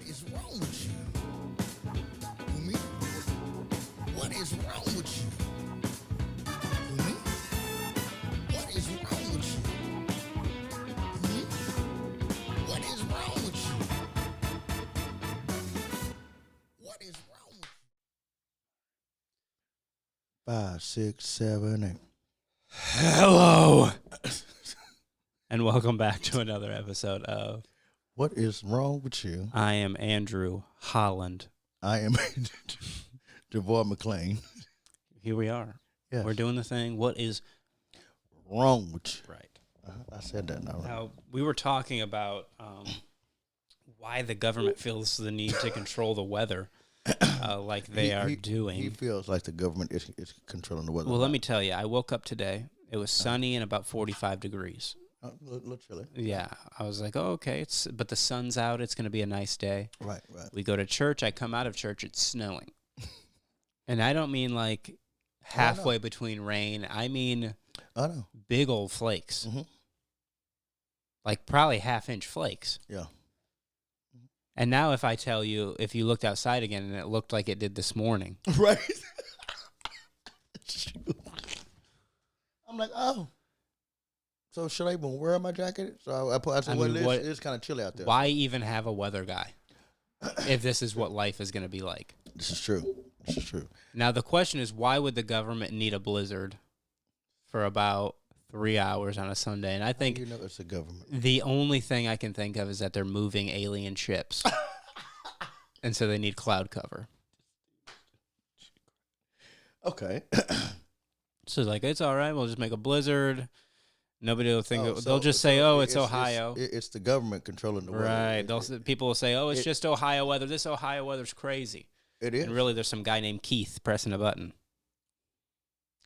is wrong with you? Me? What is wrong with you? Me? What is wrong with you? Me? What is wrong with you? What is wrong with you? 5, 6, 7, 8. Hello, and welcome back to another episode of What is wrong with you? I am Andrew Holland. I am DeVore McClain. Here we are. Yes. We're doing the thing. What is Wrong with you? right? I said that now. Right? Now, we were talking about why the government feels the need to control the weather like they are doing. He feels like the government is controlling the weather. Well, let me tell you, I woke up today. It was sunny and about 45 degrees. A little chilly. Yeah, I was like, oh, okay, but the sun's out. It's going to be a nice day. Right. We go to church. I come out of church. It's snowing. And I don't mean like halfway between rain. I mean I know. big old flakes. Mm-hmm. Like probably half-inch flakes. Yeah. And now if I tell you, if you looked outside again and it looked like it did this morning. Right. I'm like, oh. So should I even wear my jacket? So I said, it's kind of chilly out there. Why even have a weather guy if this is what life is going to be like? This is true. Now, the question is, why would the government need a blizzard for about 3 hours on a Sunday? And I think it's the government. the only thing I can think of is that they're moving alien ships. And so they need cloud cover. Okay. So like, it's all right. We'll just make a blizzard. Nobody will think they'll just say, "Oh, it's Ohio." It's the government controlling the weather. Right. People will say, "Oh, it's just Ohio weather. This Ohio weather's crazy." It is. And really, there's some guy named Keith pressing a button.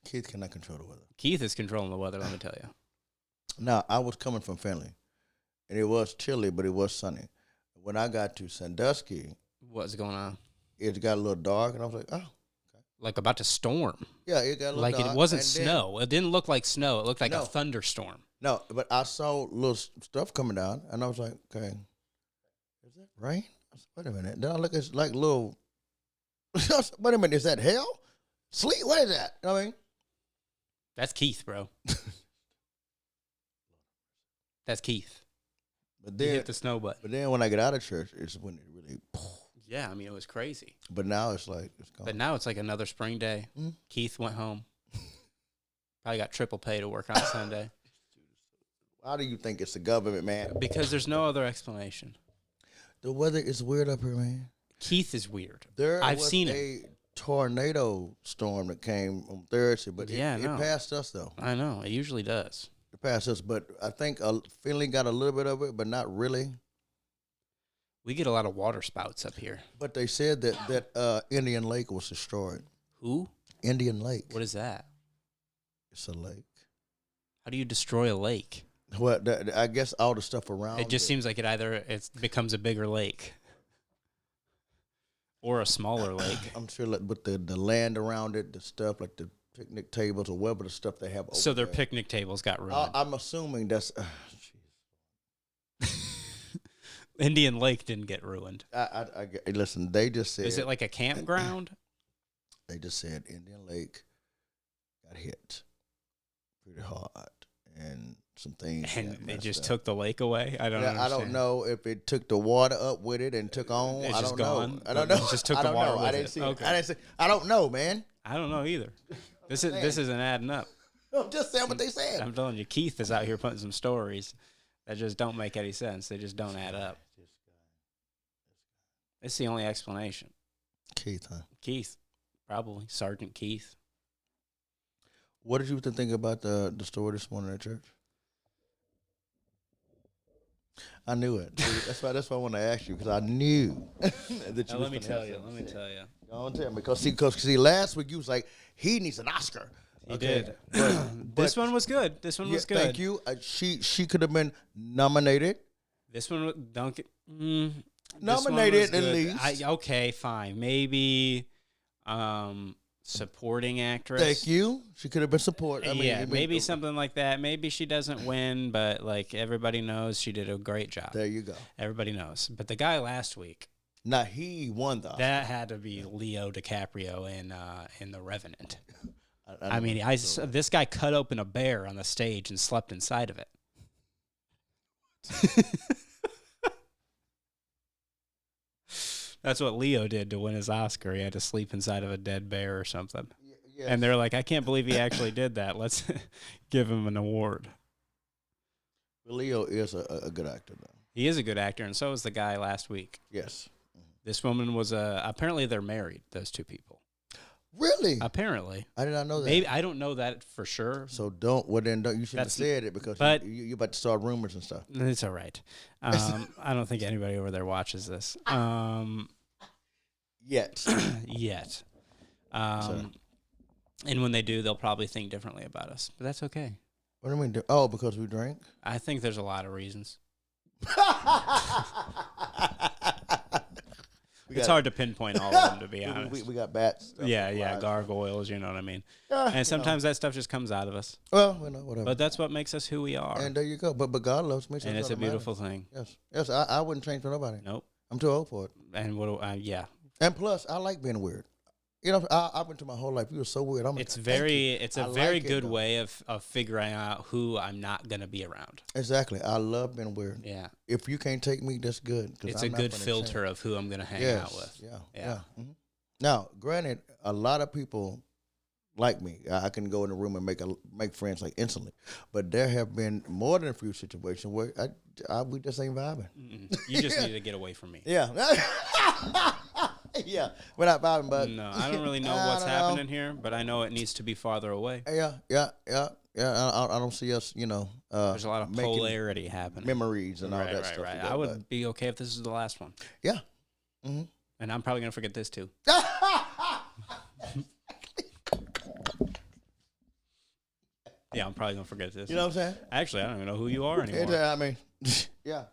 Keith cannot control the weather. Keith is controlling the weather. Let me tell you. Now, I was coming from Finley, and it was chilly, but it was sunny. When I got to Sandusky, What's going on? it got a little dark, and I was like, oh. Like about to storm. Yeah, it got a little like dark. It wasn't snow. It didn't look like snow. It looked like a thunderstorm. No, but I saw little stuff coming down, and I was like, okay, is that rain? I said, wait a minute. Then I look, it's like little, wait a minute, is that hell? Sleet? What is that? You know what I mean? That's Keith, bro. That's Keith. But then, he hit the snow button. But then when I get out of church, it's when it really, yeah, I mean, it was crazy. But now it's like, it's gone. But now it's like another spring day. Mm-hmm. Keith went home. Probably got triple pay to work on Sunday. How do you think it's the government, man? Because there's no other explanation. The weather is weird up here, man. Keith is weird. I've seen a tornado storm that came on Thursday, but it passed us, though. I know. It usually does. It passed us, but I think Finley got a little bit of it, but not really. We get a lot of water spouts up here. But they said that Indian Lake was destroyed. Who? Indian Lake. What is that? It's a lake. How do you destroy a lake? Well, I guess all the stuff around it just seems like it becomes a bigger lake. Or a smaller lake. I'm sure with the land around it, the stuff like the picnic tables or whatever the stuff they have over so their picnic tables got ruined. I'm assuming that's... Indian Lake didn't get ruined. Listen, they just said... Is it like a campground? They just said Indian Lake got hit pretty hard and some things. And they just took the lake away? I don't know. I don't know if it took the water up with it and took on. It's I just don't gone? know. I don't know. It just took the water with I didn't it. see Okay. it. I didn't see. I don't know, man. I don't know either. This isn't adding up. I'm just saying what they said. I'm telling you, Keith is out here putting some stories that just don't make any sense. They just don't add up. It's the only explanation. Keith, huh? Keith, probably. Sergeant Keith. What did you think about the story this morning at church? I knew it. That's why I want to ask you, because I knew that you. Let me tell you. Don't tell me, because last week you was like, he needs an Oscar. He did. But this one was good. This one was good. Thank you. She could have been nominated. This one don't get nominated at least. Okay, fine. Maybe supporting actress. Thank you. She could have been support. Maybe something like that. Maybe she doesn't win, but like everybody knows she did a great job. There you go. Everybody knows. But the guy last week, Now he won the Oscar. That had to be Leo DiCaprio in The Revenant. I don't mean, know. this guy cut open a bear on the stage and slept inside of it. That's what Leo did to win his Oscar. He had to sleep inside of a dead bear or something. Yes. And they're like, I can't believe he actually did that. Let's give him an award. Leo is a good actor, though. He is a good actor, and so is the guy last week. Yes. This woman was apparently they're married, those two people. Really? Apparently. I did not know that. Maybe I don't know that for sure. So don't you shouldn't have said it because you're about to start rumors and stuff. It's all right. I don't think anybody over there watches this. Yet. Yet. And when they do, they'll probably think differently about us. But that's okay. What do you mean? Oh, because we drink? I think there's a lot of reasons. It's hard to pinpoint all of them, to be honest. We got bats. Yeah, gargoyles, you know what I mean? And sometimes that stuff just comes out of us. Well, whatever. But that's what makes us who we are. And there you go. But God loves me. So And it's a beautiful thing. Yes. I wouldn't change for nobody. Nope. I'm too old for it. And yeah. And plus, I like being weird. You know, I've been to my whole life. You were so weird. It's a very good way of figuring out who I'm not going to be around. Exactly. I love being weird. Yeah. If you can't take me, that's good. It's a good filter of who I'm going to hang out with. Yeah. Mm-hmm. Now, granted, a lot of people like me. I can go in the room and make friends like instantly. But there have been more than a few situations where we just ain't vibing. You just need to get away from me. Yeah. Yeah, we're not vibing, bud. No, I don't really know what's happening here, but I know it needs to be farther away. Yeah. I don't see us, there's a lot of polarity happening. Memories and all that stuff. Right. I would be okay if this is the last one. Yeah. Mm-hmm. And I'm probably going to forget this too. Yeah, I'm probably going to forget this. You know what I'm saying? Actually, I don't even know who you are anymore. I mean, yeah.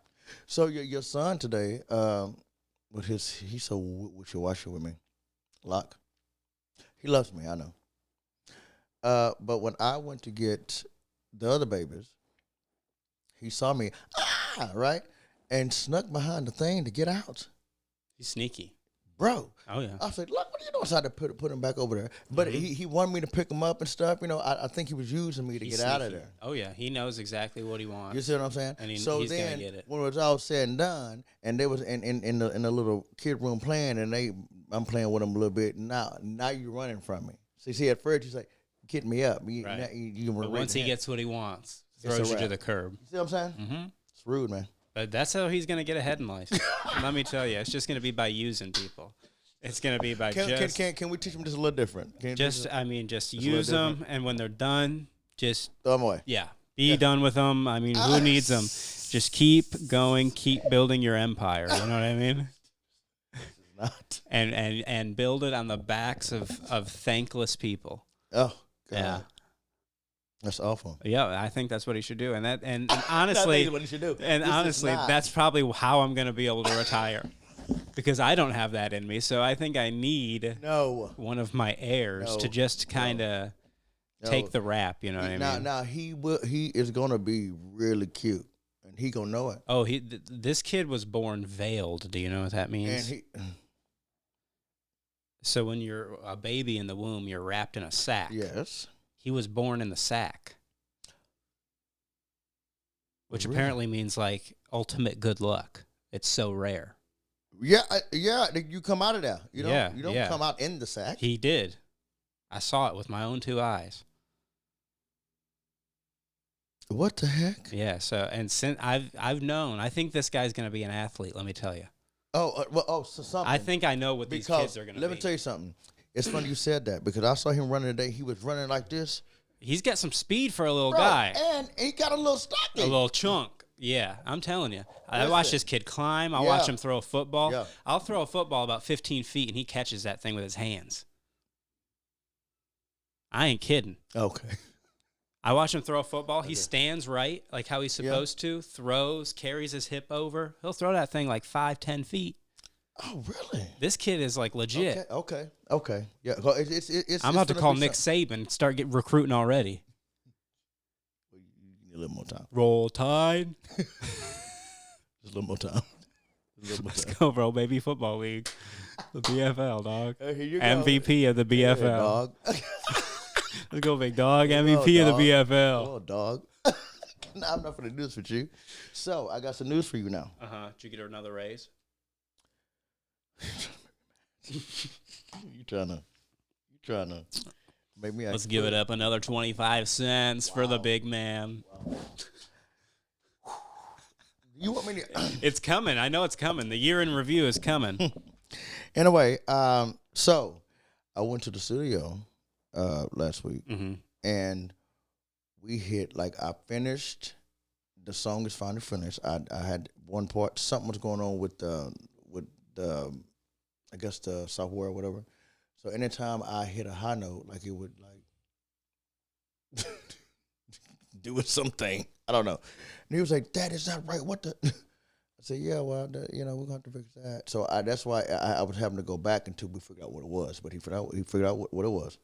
So your son today, he's so wishy-washy with me. Locke. He loves me, I know. But when I went to get the other babies, he saw me, right? And snuck behind the thing to get out. He's sneaky. Bro. Oh, yeah. I said, look, what are you doing? So I had to put him back over there. But he wanted me to pick him up and stuff. I think he was using me to get out of there. Oh, yeah. He knows exactly what he wants. You see what I'm saying? And he's then, going to get it. When it was all said and done, and they was in the little kid room playing, and I'm playing with them a little bit. Now you're running from me. See, at first you say, get me up. Right. But once he gets what he wants, throws you to the curb. You see what I'm saying? Mm-hmm. It's rude, man. But that's how he's going to get ahead in life. Let me tell you, it's just going to be by using people. It's going to be by can we teach them just a little different? Just use them, and when they're done, just throw them away. Yeah, be done with them. I mean, who needs them? Just keep going, keep building your empire. You know what I mean? Not. And build it on the backs of thankless people. Oh, God. Yeah. That's awful. Yeah, I think that's what he should do. And honestly, what he should do. And honestly, that's probably how I'm going to be able to retire. Because I don't have that in me, so I think I need one of my heirs to just kind of take the rap. You know what I mean? Now he is gonna be really cute, and he gonna know it. Oh, this kid was born veiled. Do you know what that means? So when you're a baby in the womb, you're wrapped in a sack. Yes. He was born in the sack, which apparently means like ultimate good luck. It's so rare. Yeah. You come out of there. You don't come out in the sack. He did. I saw it with my own two eyes. What the heck? Yeah. So since I've known, I think this guy's going to be an athlete. Let me tell you. So something. I think I know what these kids are going to be. Let me tell you something. It's funny you said that because I saw him running today. He was running like this. He's got some speed for a little guy. And he got a little stocky. A little chunk. Yeah, I'm telling you. I watch this kid climb. I watch him throw a football. Yeah. I'll throw a football about 15 feet, and he catches that thing with his hands. I ain't kidding. Okay. I watch him throw a football. He stands right, like how he's supposed to, throws, carries his hip over. He'll throw that thing like 5-10 feet. Oh, really? This kid is like legit. Okay. Yeah. I'm about to call Nick Saban and start recruiting already. You need a little more time. Roll Tide. Just a little more time. Let's go, bro. Baby Football League. The BFL, dog. Here you go. MVP of the BFL. Yeah, dog. Let's go, big dog. MVP of the BFL. Oh, dog. No, I'm not going to do this with you. So, I got some news for you now. Did you get her another raise? You trying to make me. Let's give it up another 25 cents for the big man. Wow. You want me to? It's coming. I know it's coming. The year in review is coming. Anyway, so I went to the studio last week, and we hit I finished. The song is finally finished. I had one part. Something was going on with the I guess the software or whatever. So anytime I hit a high note, it would doing something. I don't know. And he was like, "That is not right. What the?" I said, "Yeah, well, we're gonna have to fix that." So that's why I was having to go back until we figured out what it was. But he figured out what it was.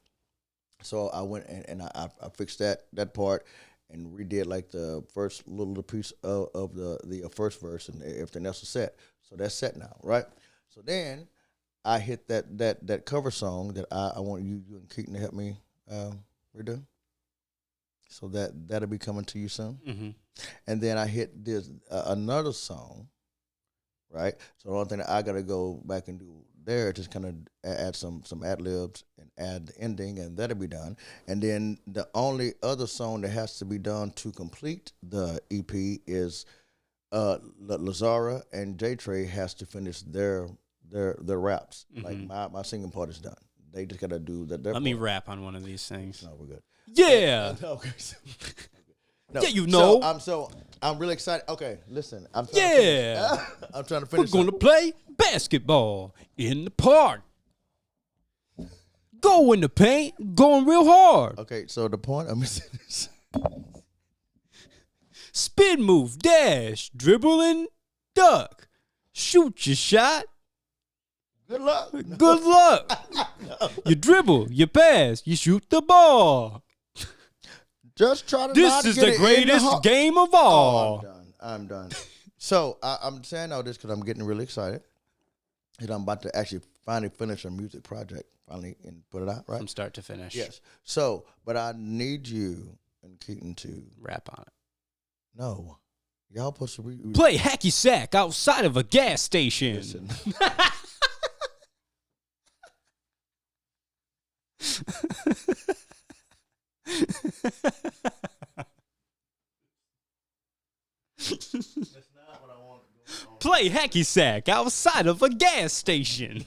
So I went and I fixed that part and redid the first little piece of the first verse, and everything else is set. So that's set now, right? So then I hit that cover song that I want you and Keaton to help me redo. So that'll be coming to you soon. And then I hit this another song, right? So the only thing that I got to go back and do there, just kind of add some ad-libs and add the ending, and that'll be done. And then the only other song that has to be done to complete the EP is Lazara and J-Trey has to finish their raps. My singing part is done. They just got to do that. Let me rap on one of these things. No, we're good. Yeah. Okay. No. Yeah, you know. I'm really excited. Okay, listen. I'm trying to finish. We're gonna play basketball in the park. Go in the paint, going real hard. Okay, so the point I'm saying is spin move, dash, dribble and duck. Shoot your shot. Good luck. Good luck. No. You dribble, you pass, you shoot the ball. Just try to This not is get the it greatest game of all. Oh, I'm done. So I'm saying all this because I'm getting really excited. And I'm about to actually finally finish a music project, and put it out, right? From start to finish. Yes. So, but I need you and Keaton to rap on it. No. Y'all supposed to play hacky sack outside of a gas station. Listen. Play hacky sack outside of a gas station.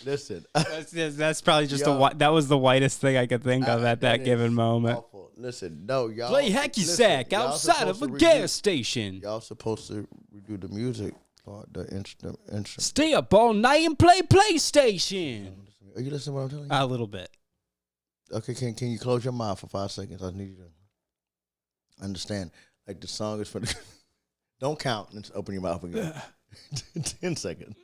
Listen, that's probably just that was the whitest thing I could think of at that given moment. Awful. Listen, no, y'all play hacky sack outside of a gas station. Y'all supposed to redo the music part, the instrument. Stay up all night and play PlayStation. Are you listening to what I'm telling you? A little bit. Okay, can you close your mouth for 5 seconds? I need you to understand. The song is for the. Don't count and open your mouth again. 10 seconds.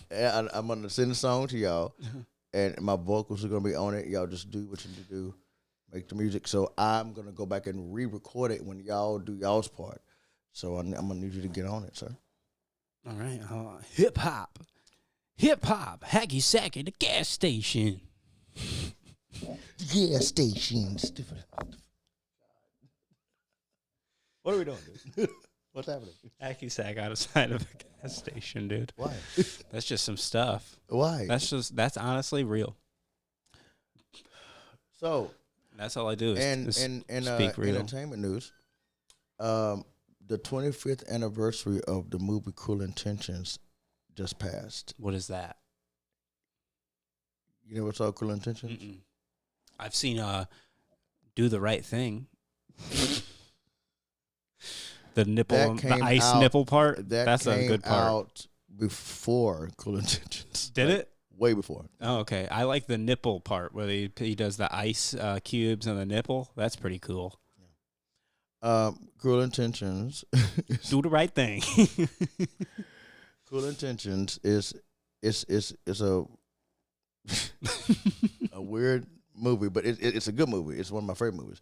And I'm going to send the song to y'all, and my vocals are going to be on it. Y'all just do what you need to do, make the music. So I'm going to go back and re-record it when y'all do y'all's part. So I'm going to need you to get on it, sir. All right. Hip-hop. Hip-hop. Hacky sack at the gas station. Gas stations. What are we doing, dude? What's happening? Hacky sack outside of a gas station, dude. Why? That's just some stuff. Why? That's honestly real. So that's all I do is speak real. Entertainment news. The 25th anniversary of the movie Cruel Intentions just passed. What is that? You never saw Cruel Intentions? Mm-mm. I've seen Do the Right Thing. The ice nipple part. That's a good part. Out before Cruel Intentions. Did it? Way before. Oh, okay. I like the nipple part where he does the ice cubes on the nipple. That's pretty cool. Cruel Intentions. Do the right thing. Cruel Intentions is a a weird movie, but it's a good movie. It's one of my favorite movies.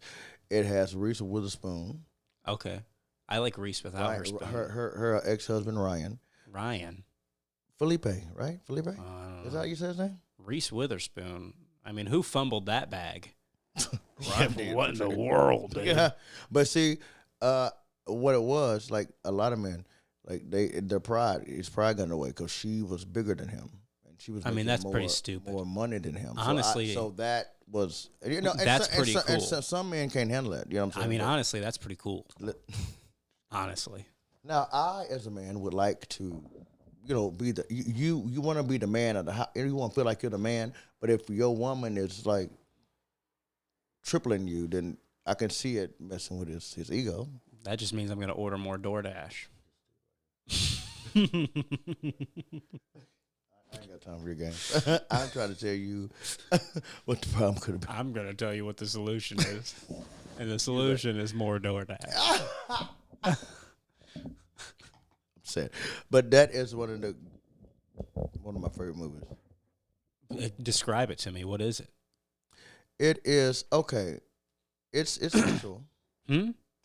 It has Reese Witherspoon. Okay. I like Reese without her spoon. Her ex-husband Ryan. Felipe, right? Felipe? Is that how you say his name? Reese Witherspoon. I mean, who fumbled that bag? What in the world, dude? Yeah, but see, what it was, like a lot of men, like his pride got in the way because she was bigger than him, and she was. I mean, that's pretty stupid. More money than him. Honestly, so that was, you know, that's pretty cool. And some men can't handle that. You know what I'm saying? I mean, honestly, that's pretty cool. Honestly. Now, I as a man would like to, you know, be the you want to be the man of the house. You want to feel like you're the man, but if your woman is like tripling you, then I can see it messing with his ego. That just means I'm going to order more DoorDash. I ain't got time for your games. I'm trying to tell you what the problem could have been. I'm going to tell you what the solution is. And the solution is more DoorDash. Upset. But that is one of my favorite movies. Describe it to me. What is it? It is okay. It's sexual.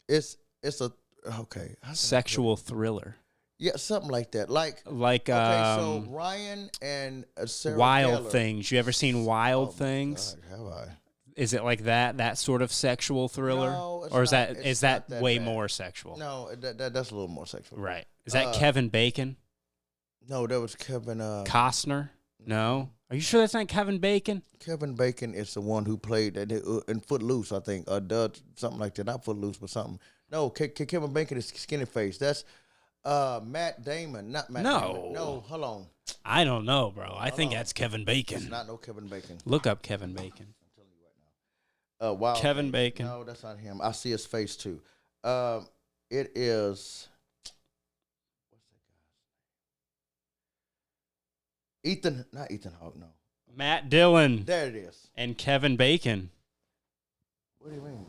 It's a okay. Sexual thriller. Yeah, something like that. Like okay, so Ryan and Sarah Wild Gellar. Things. You ever seen Wild Things? God, have I? Is it like that sort of sexual thriller? No, or is not, that way bad. more sexual? No, that's a little more sexual. Right. Is that Kevin Bacon? No, that was Kevin Costner? No. Are you sure that's not Kevin Bacon? Kevin Bacon is the one who played in Footloose, I think. Something like that. Not Footloose, but something. No, Kevin Bacon is Skinny Face. That's Matt Damon, not Matt Damon. No, hold on. I don't know, bro. I think that's Kevin Bacon. It's not no Kevin Bacon. Look up Kevin Bacon. I'm telling you right now. Wow. Kevin Bacon. No, that's not him. I see his face too. It is. What's that guy's name? Not Ethan Hawke. No. Matt Dillon. There it is. And Kevin Bacon. What do you mean?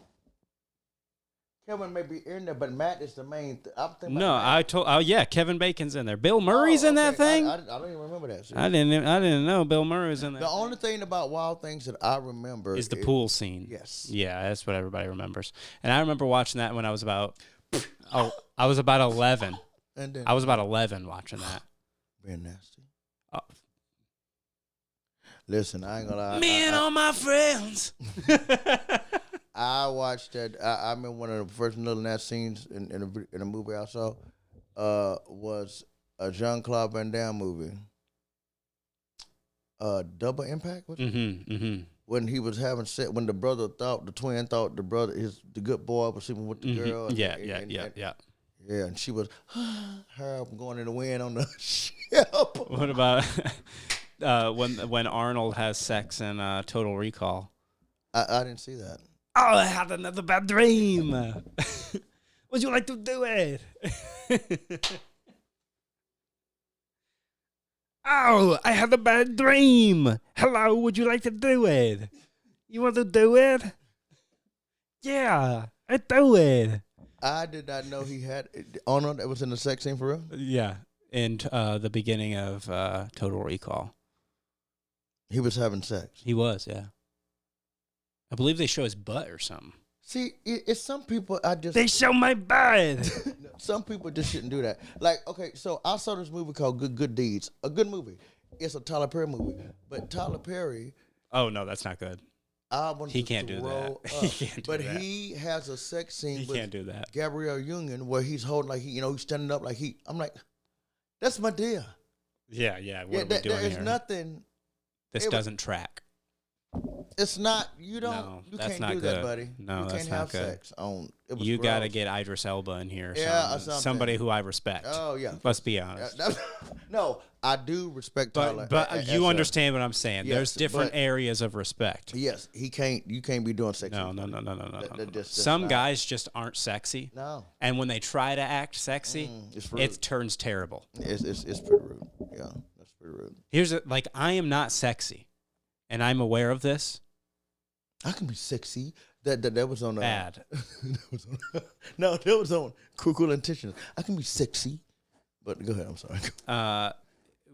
Kevin may be in there, but Matt is the main. No, I told. Oh yeah, Kevin Bacon's in there. Bill Murray's in that thing. I don't even remember that. See? I didn't know Bill Murray was in there. The only thing about Wild Things that I remember is the pool scene. Yes. Yeah, that's what everybody remembers. And I remember watching that when I was about. I was about 11. And then I was about 11 watching that. Being nasty. Listen, I ain't gonna lie. Me and all my friends. I watched that. I remember one of the first little nasty scenes in a movie I saw was a Jean-Claude Van Damme movie. Double Impact. When he was having sex, when the twin thought the good boy was sleeping with the girl. Yeah. Yeah, and she was her going in the wind on the ship. What about when Arnold has sex in Total Recall? I didn't see that. Oh, I had another bad dream. Would you like to do it? Oh, I had a bad dream. Hello, would you like to do it? You want to do it? Yeah, I do it. I did not know he had Arnold that was in the sex scene for real. Yeah, in the beginning of Total Recall. He was having sex. He was, yeah. I believe they show his butt or something. See, it's some people They show my butt. Some people just shouldn't do that. Like, okay, so I saw this movie called Good Deeds. A good movie. It's a Tyler Perry movie. But Tyler Perry... Oh, no, that's not good. He can't do that. He can't do that. He has a sex scene with can't do that. Gabrielle Union where he's holding like he's standing up like I'm like, that's my dear. Yeah. What are we doing there's here? Nothing. This doesn't track. It's not. You don't. No, you that's can't not do good. that, buddy. No, you that's can't not have good. sex on. You got to get Idris Elba in here. Yeah, or something. Somebody who I respect. Oh yeah. Let's be honest. No, I do respect Tyler. But you understand what I'm saying. Yes, There's different areas of respect. Yes, he can't. You can't be doing sex. No. That's Some not. guys just aren't sexy. No. And when they try to act sexy, it turns terrible. It's pretty rude. Yeah, that's pretty rude. I am not sexy, and I'm aware of this. I can be sexy. That was on bad. That was on Cool Intentions. I can be sexy, but go ahead. I'm sorry.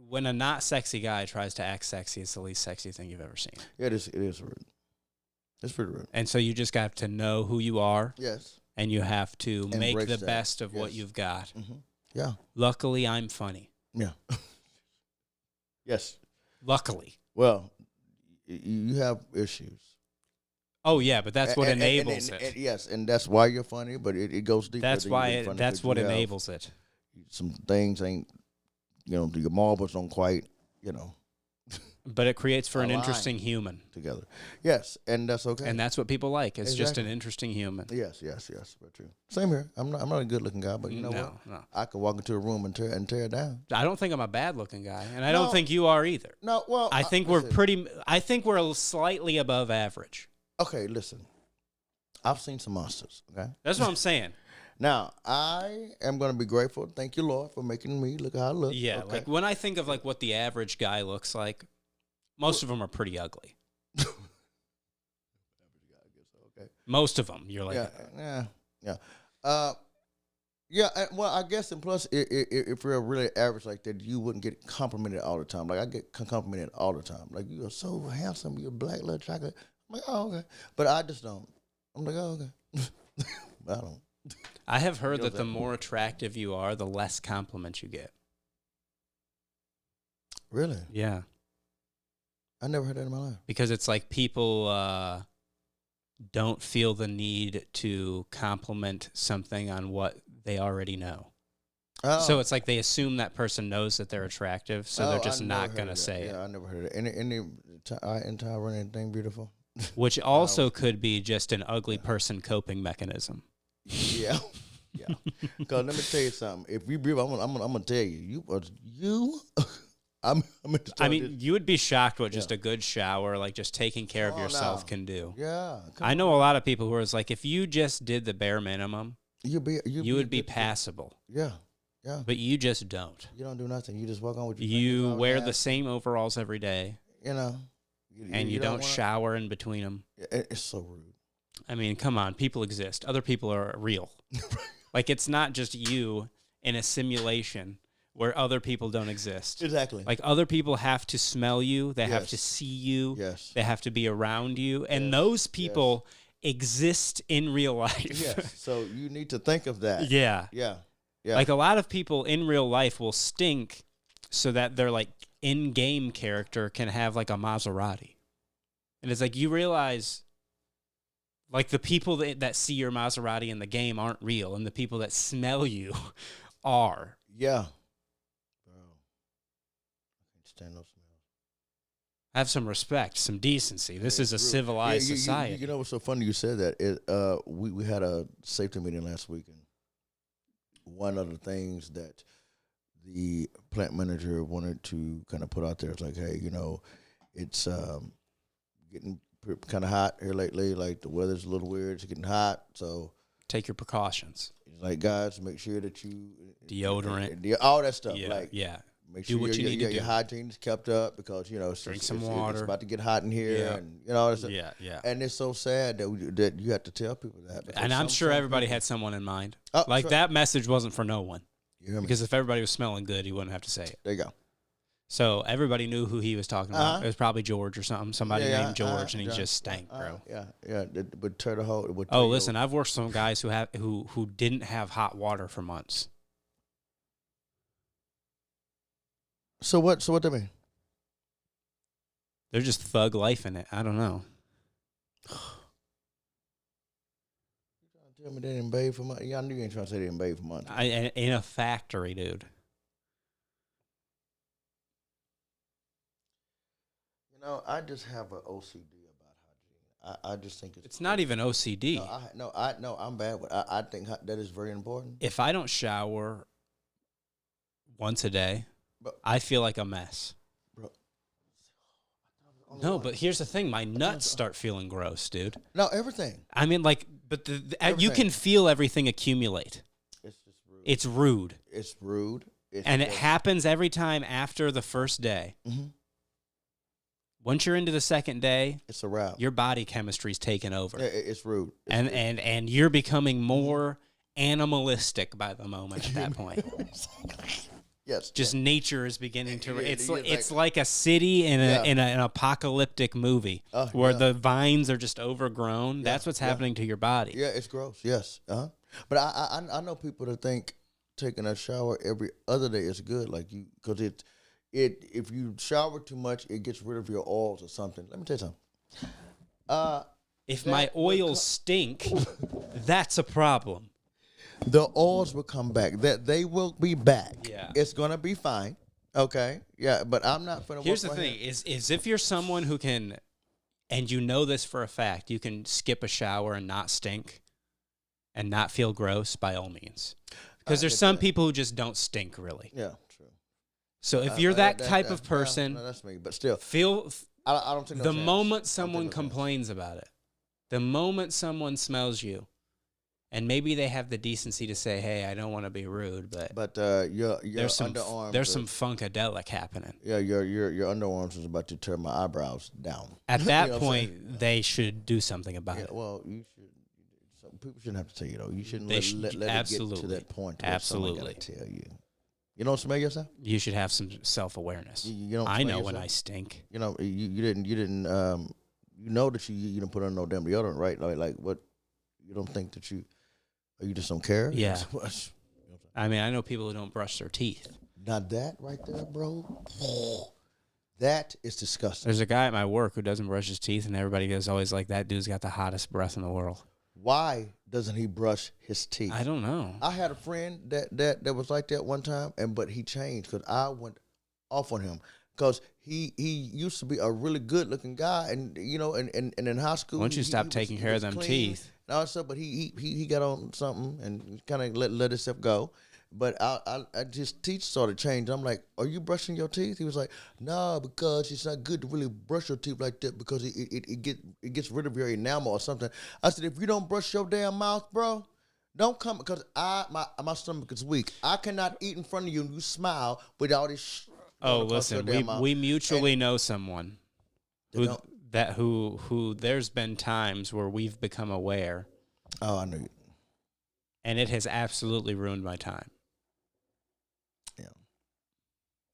When a not sexy guy tries to act sexy, it's the least sexy thing you've ever seen. Yeah, it is rude. It's pretty rude. And so you just got to know who you are. Yes. and you have to make Embrace the that. best of what Yes. you've got. Yeah. Luckily, I'm funny. Yeah. Yes. Luckily. Well, you have issues. Oh yeah, but that's what enables and, it. yes, and that's why you're funny, but it goes deeper. That's than why. you being funny, That's 'cause what you have enables it. Some things ain't, your marbles don't quite, But it creates for an align interesting human, together. Yes, and that's okay. and that's what people like. It's just an Exactly. interesting human. Yes, very true. Same here. I'm not a good looking guy, but you know what? No. I could walk into a room and tear it down. I don't think I'm a bad looking guy, and I No. don't think you are either. No, well, I think I think we're slightly above average. Okay, listen. I've seen some monsters. Okay, That's what I'm saying. now I am going to be grateful. Thank you, Lord, for making me look how I look. Yeah, okay? like when I think of like what the average guy looks like, most of them are pretty ugly. Okay. Most of them, you're like, Yeah. Well, I guess, and plus, if you're really average like that, you wouldn't get complimented all the time. Like I get complimented all the time. Like you are so handsome, you're black, little chocolate. I'm like, oh okay, but I just don't. I'm like, oh okay, I don't. I have heard that the more attractive you are, the less compliments you get. Really? Yeah. I never heard that in my life. Because it's like people don't feel the need to compliment something on what they already know. Oh. So it's like they assume that person knows that they're attractive, so they're just I never not heard going to of that. say it. Yeah, I never heard of that. Any entire anything beautiful? Which also could be just an ugly person coping mechanism. Yeah. Yeah. Because let me tell you something. If you breathe, I'm gonna tell you. I mean, you would be shocked what just a good shower, like just taking care of yourself, no. can do. Yeah. I know a lot of people who are like, if you just did the bare minimum, you would be passable. Yeah. Yeah. But you just don't. You don't do nothing. You just walk on with your You fingers wear all the same overalls every day, and you don't shower in between them. It's so rude. I mean, come on, people exist. Other people are real. Like, it's not just you in a simulation where other people don't exist. Exactly. Like, other people have to smell you. They have to see you. Yes. They have to be around you. And those people exist in real life. Yes. So you need to think of that. Yeah. Yeah. Yeah. Like, a lot of people in real life will stink so that their, like, in-game character can have, like, a Maserati. And it's like, you realize, like, the people that see your Maserati in the game aren't real, and the people that smell you are. Yeah. Bro. I can't stand those smells. Have some respect, some decency. This is a civilized society. You know what's so funny you said that? We had a safety meeting last week, and one of the things that the plant manager wanted to kind of put out there is like, hey, it's getting kind of hot here lately. Like the weather's a little weird. It's getting hot, so take your precautions. Like, guys, make sure that you deodorant, all that stuff. Yeah, like, yeah. Make sure what you need to do. Your hygiene is kept up because drink some water. It's about to get hot in here, and yeah. And it's so sad that you have to tell people that. And I'm sure everybody had someone in mind. Sure. That message wasn't for no one. You hear me? Because if everybody was smelling good, he wouldn't have to say it. There you go. So everybody knew who he was talking about. It was probably George or something. Somebody named George, and he just stank, bro. Yeah. It would tear the whole. Oh, listen, I've worked with some guys who didn't have hot water for months. So what that mean? They're just thug life in it. I don't know. Tell me they didn't bathe for months. Yeah, I knew you ain't trying to say they didn't bathe for months. In a factory, dude. I just have an OCD about hygiene. I just think it's not even OCD. I'm bad with. I think that is very important. If I don't shower once a day, I feel like a mess. Bro. No, but here's the thing. My nuts start feeling gross, dude. No, everything. I mean, like, but you can feel everything accumulate. It's just rude. It's rude. It's rude. And it happens every time after the first day. Mm-hmm. Once you're into the second day, it's a wrap. Your body chemistry's taken over. Yeah, it's rude. And you're becoming more animalistic by the moment at that point. Yes. Just nature is beginning to. It's like like a city in an apocalyptic movie where the vines are just overgrown. That's what's happening to your body. Yeah, it's gross. Yes. But I know people that think taking a shower every other day is good, like because if you shower too much, it gets rid of your oils or something. Let me tell you something. If my oils stink, that's a problem. The oils will come back. That they will be back. Yeah. It's gonna be fine. Okay. Yeah, but I'm not gonna. Here's the thing: is if you're someone who can, and you know this for a fact, you can skip a shower and not stink, and not feel gross. By all means, because there's some people who just don't stink really. Yeah, true. So if you're that type of person, no, that's me. But still, I don't think the moment someone complains about it, the moment someone smells you. And maybe they have the decency to say, "Hey, I don't want to be rude," but your underarms. There's some funkadelic happening. Yeah, your underarms is about to tear my eyebrows down. At that point, they should do something about it. Well, you should. Some people shouldn't have to tell you though. You shouldn't let it get to that point. Absolutely, tell you. You don't smell yourself. You should have some self-awareness. You don't. I know yourself? when I stink. You know you didn't. You know that you didn't put on no damn deodorant, right? Like what? You don't think that you. Or you just don't care? Yeah. I mean, I know people who don't brush their teeth. Now that right there, bro, that is disgusting. There's a guy at my work who doesn't brush his teeth, and everybody is always like, that dude's got the hottest breath in the world. Why doesn't he brush his teeth? I don't know. I had a friend that was like that one time, but he changed because I went off on him. Because he used to be a really good looking guy, and and in high school. Once you stop taking care of them teeth. And all that stuff, but he got on something and kind of let himself go. But I just teeth started changing. I'm like, are you brushing your teeth? He was like, no, because it's not good to really brush your teeth like that because it gets rid of your enamel or something. I said, if you don't brush your damn mouth, bro, don't come because my stomach is weak. I cannot eat in front of you and you smile with all this. Oh, listen, we mutually know someone who there's been times where we've become aware. Oh, I knew it. And it has absolutely ruined my time. Yeah.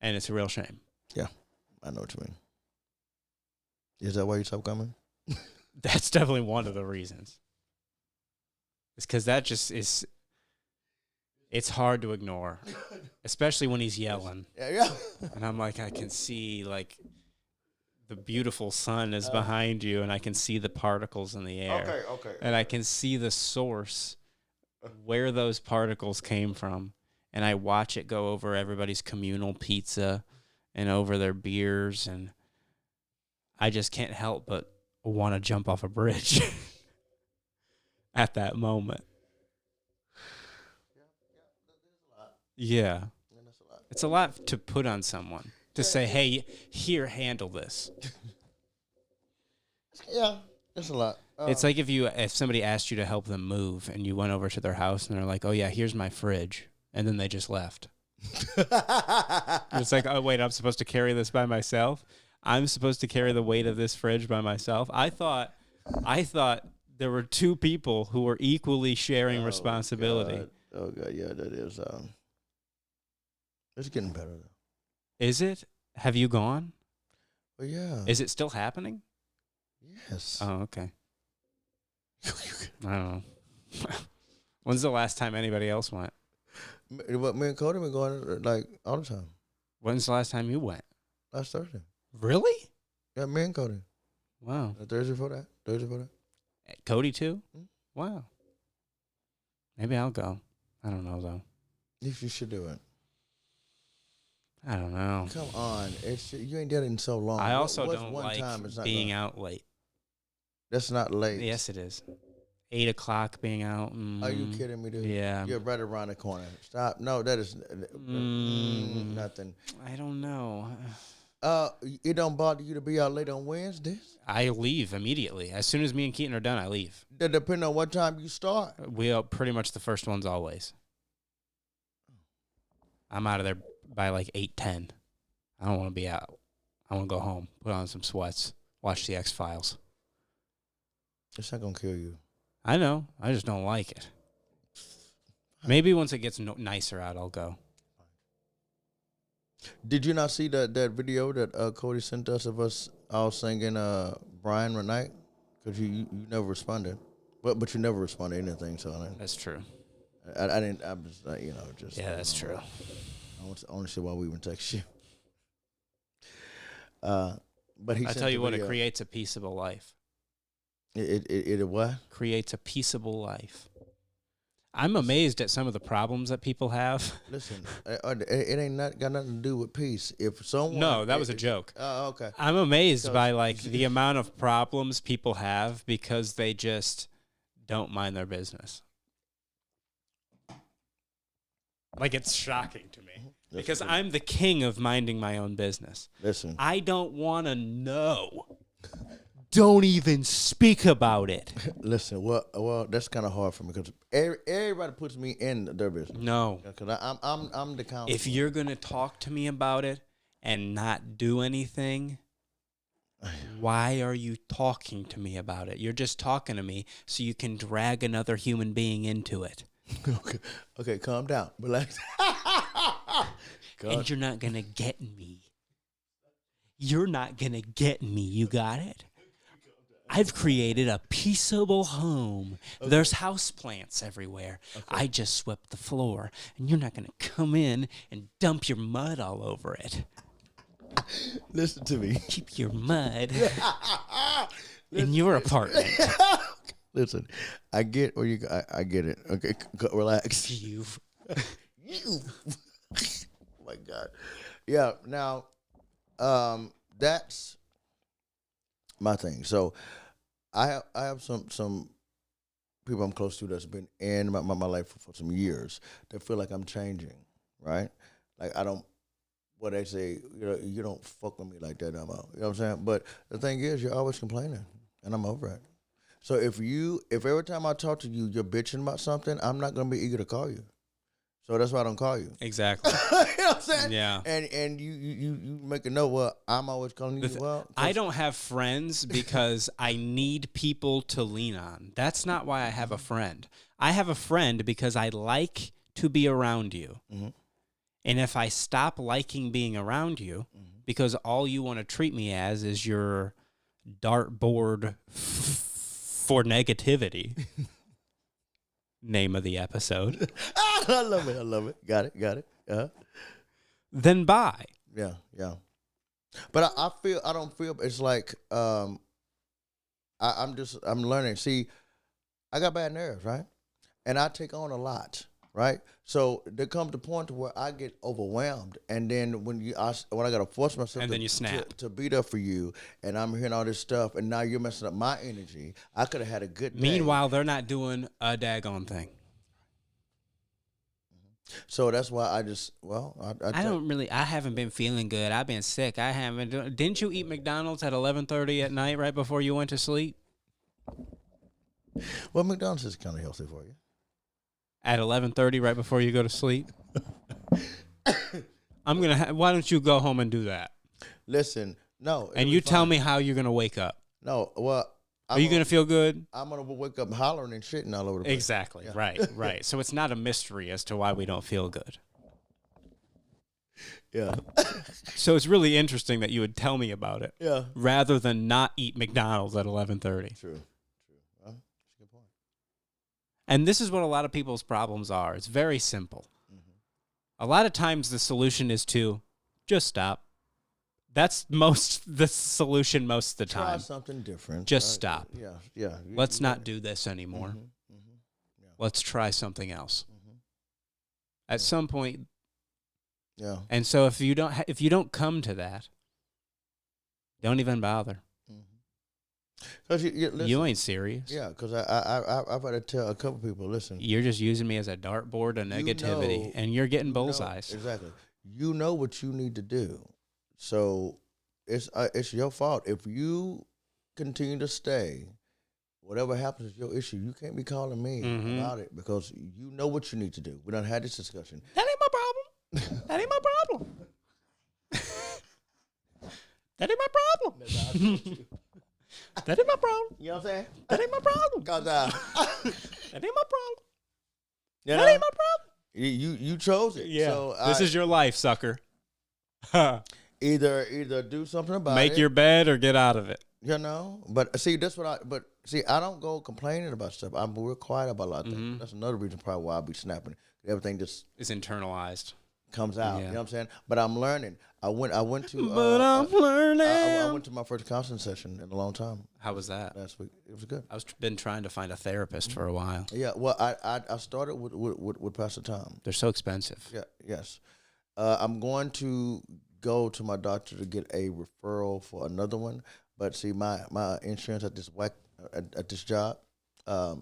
And it's a real shame. Yeah, I know what you mean. Is that why you stopped coming? That's definitely one of the reasons. It's because that just is... It's hard to ignore, especially when he's yelling. Yeah. And I'm like, I can see, like, the beautiful sun is behind you, and I can see the particles in the air. Okay. And I can see the source, where those particles came from. And I watch it go over everybody's communal pizza and over their beers, and I just can't help but want to jump off a bridge at that moment. Yeah. It's a lot to put on someone. To say, hey, here, handle this. Yeah, it's a lot. It's like if somebody asked you to help them move and you went over to their house and they're like, oh, yeah, here's my fridge. And then they just left. It's like, oh, wait, I'm supposed to carry this by myself? I'm supposed to carry the weight of this fridge by myself? I thought there were two people who were equally sharing responsibility. God. Oh, God, yeah, that is... It's getting better, though. Is it? Have you gone? Well, yeah. Is it still happening? Yes. Oh, okay. I don't know. When's the last time anybody else went? Me and Cody been going, like, all the time. When's the last time you went? Last Thursday. Really? Yeah, me and Cody. Wow. Thursday before that. Cody, too? Wow. Maybe I'll go. I don't know, though. If you should do it. I don't know. Come on. You ain't done it in so long. I also don't like being out late. That's not late. Yes, it is. 8 o'clock being out. Are you kidding me, dude? Yeah. You're right around the corner. Stop. No, that is nothing. I don't know. It don't bother you to be out late on Wednesdays? I leave immediately. As soon as me and Keaton are done, I leave. Depending on what time you start. We are pretty much the first ones always. I'm out of there by like 8:10. I don't want to be out. I want to go home, put on some sweats, watch the X-Files. It's not going to kill you. I know. I just don't like it. Maybe once it gets nicer out, I'll go. Did you not see that video that Cody sent us of us all singing Brian McKnight? Because you never responded. But you never responded to anything, so That's true. I didn't. I was just. Yeah, that's true. I want to see why we even text you. But he. I tell you what, it creates a peaceable life. It what? Creates a peaceable life. I'm amazed at some of the problems that people have. Listen, it ain't got nothing to do with peace. If someone No, that was a joke. Oh, okay. I'm amazed by the amount of problems people have because they just don't mind their business. Like, it's shocking to me. Because I'm the king of minding my own business. Listen. I don't want to know. Don't even speak about it. Listen, well, that's kind of hard for me because everybody puts me in their business. No, because I'm the counselor. If you're gonna talk to me about it and not do anything, why are you talking to me about it? You're just talking to me so you can drag another human being into it. Okay, calm down, relax. And you're not gonna get me. You're not gonna get me. You got it? I've created a peaceable home. Okay. There's houseplants everywhere. Okay. I just swept the floor, and you're not going to come in and dump your mud all over it. Listen to me. Keep your mud in your apartment. Listen, I get where you. I get it. Okay, relax. You. Oh my God. Yeah. Now, that's my thing. So. I have some people I'm close to that's been in my life for some years that feel like I'm changing, right? Like I don't, what they say, you don't fuck with me like that, I'm out. You know what I'm saying? But the thing is, you're always complaining, and I'm over it. So if every time I talk to you, you're bitching about something, I'm not going to be eager to call you. So that's why I don't call you. Exactly. You know what I'm saying? Yeah. And you make a note, well, I'm always calling you. Well, I don't have friends because I need people to lean on. That's not why I have a friend. I have a friend because I like to be around you. Mm-hmm. And if I stop liking being around you, because all you want to treat me as is your dartboard for negativity. Name of the episode. I love it. Got it. Then bye. Yeah. But I don't feel it's like I'm learning. See, I got bad nerves, right? And I take on a lot, right? So there comes the point to where I get overwhelmed, and then when I gotta force myself, and then you snap to be there for you, and I'm hearing all this stuff, and now you're messing up my energy. I could have had a good day. Meanwhile, they're not doing a daggone thing. So that's why I just I haven't been feeling good. I've been sick. Didn't you eat McDonald's at 11:30 at night right before you went to sleep? Well, McDonald's is kind of healthy for you. At 11:30 right before you go to sleep? Why don't you go home and do that? Listen, no. And you tell me how you're going to wake up. No, well. Are you going to feel good? I'm going to wake up hollering and shitting all over the place. Exactly. Yeah. Right. So it's not a mystery as to why we don't feel good. Yeah. So it's really interesting that you would tell me about it. Yeah. Rather than not eat McDonald's at 11:30. True. Well, that's a good point. And this is what a lot of people's problems are. It's very simple. Mm-hmm. A lot of times the solution is to just stop. That's the solution most of the time. Try something different. Just stop. Yeah. Let's not do this anymore. Mm-hmm. Yeah. Let's try something else. Mm-hmm. At some point. Yeah. And so if you don't come to that, don't even bother. Because you ain't serious. Yeah, because I've had to tell a couple people, listen. You're just using me as a dartboard of negativity, and you're getting bullseyes. Exactly. You know what you need to do. So it's your fault. If you continue to stay, whatever happens is your issue. You can't be calling me about it because you know what you need to do. We done had this discussion. That ain't my problem. That ain't my problem. That ain't my problem. That ain't my problem. You know what I'm saying? That ain't my problem. That ain't my problem. You know? That ain't my problem. You chose it. Yeah. So this is your life, sucker. Either do something about it. Make your bed or get out of it. You know, but see, I don't go complaining about stuff. I'm real quiet about a lot of things. That's another reason probably why I be snapping. Everything just is internalized. Comes out. You know what I'm saying? But I'm learning. I went to. I'm learning. I went to my first counseling session in a long time. How was that? Last week. It was good. I've been trying to find a therapist for a while. Yeah. Well, I started with Pastor Tom. They're so expensive. Yeah. Yes. I'm going to go to my doctor to get a referral for another one. But see, my insurance at this job,